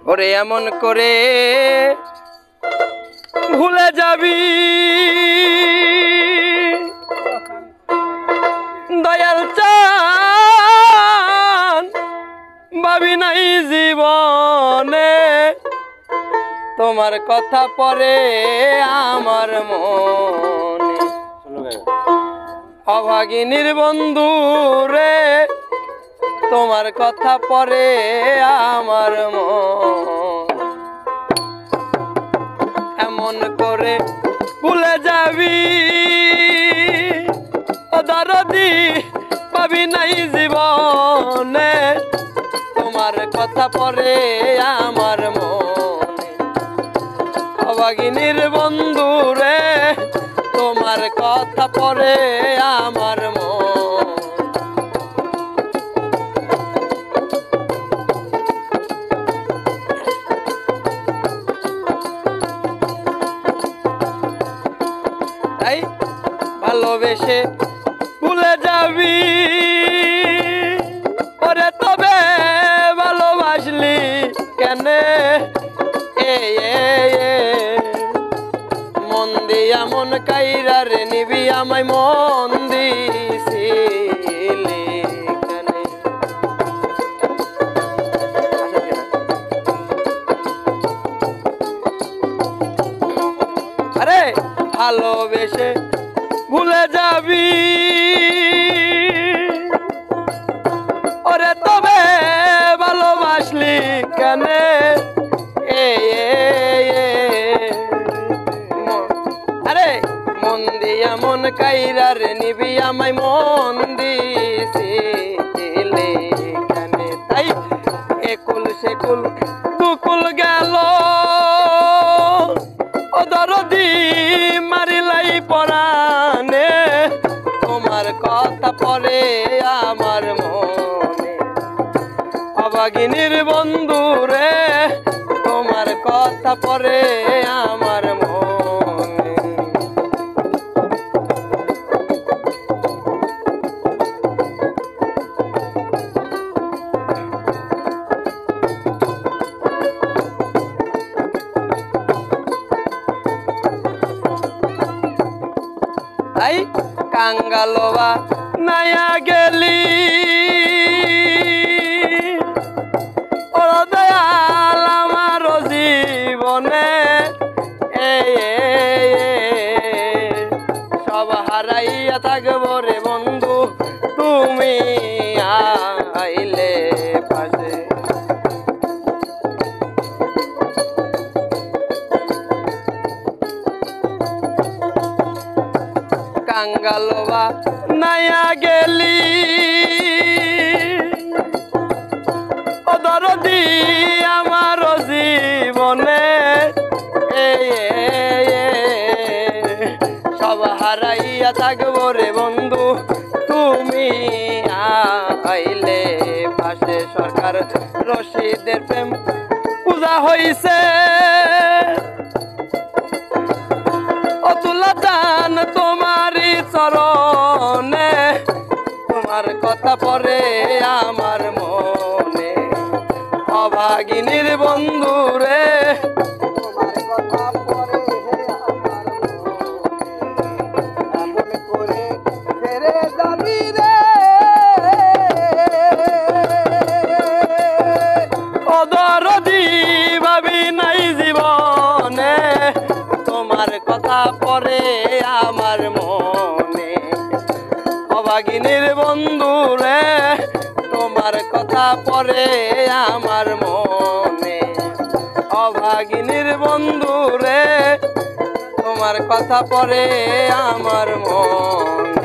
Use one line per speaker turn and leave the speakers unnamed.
ওরে এমন করে ভুলে যাবি দয়াল চান ভাবি নাই জীবনে তোমার কথা পরে আমার মনে অভাগিনীর বন্ধু রে তোমার কথা পরে আমার মন এমন করে ভুলে যাবি দরদি পাবি নাই জীবনে তোমার কথা পরে আমার মনে অভাগিনীর বন্ধু রে তোমার কথা পরে আমার মন তাই ভালোবেসে ভুলে যাবি ওরে তবে ভালোবাসলি কেনে মন দিয়া মন কাইরা রে নিবি আমায় মন দিছিলি কেনে আরে ভালোবেসে ভুলে যাবি ওরে তবে ভালোবাসলি কেনে আরে মন দিয়া মন কাইরা রে নিবি আমায় মন দিছিলি কেনে তাই একুল সেকুল দুকুল গেল ও দরদি মারিলাই পরানে তোমার কথা পরে আমার মনে অভাগিনীর বন্ধু রে তোমার কথা পরে আমার মনে তাই কাঙ্গালবা নাইয়া গেলি ও দয়াল আমার জীবনে সব হারাইয়া থাকব রে বন্ধু তুমি আইলে পাশে কাঙ্গালবা নাইয়া গেলি ও দরদি আমার জীবনে সব হারাইয়া থাকব রে বন্ধু তুমি আইলে পাশে সরকার রশিদের প্রেম পূজা হইছে অতুলা দান তোমারই চরণে তোমার কথা পরে আমার মনে অভাগিনীর বন্ধু রে তোমার কথা পরে আমার মনে এমন করে ছেড়ে যাবি রে ও দরদি ভাবি নাই জীবনে তোমার কথা পরে আমার মনে অভাগিনীর বন্ধু রে তোমার কথা পরে আমার মনে অভাগিনীর বন্ধু রে তোমার কথা পরে আমার মনে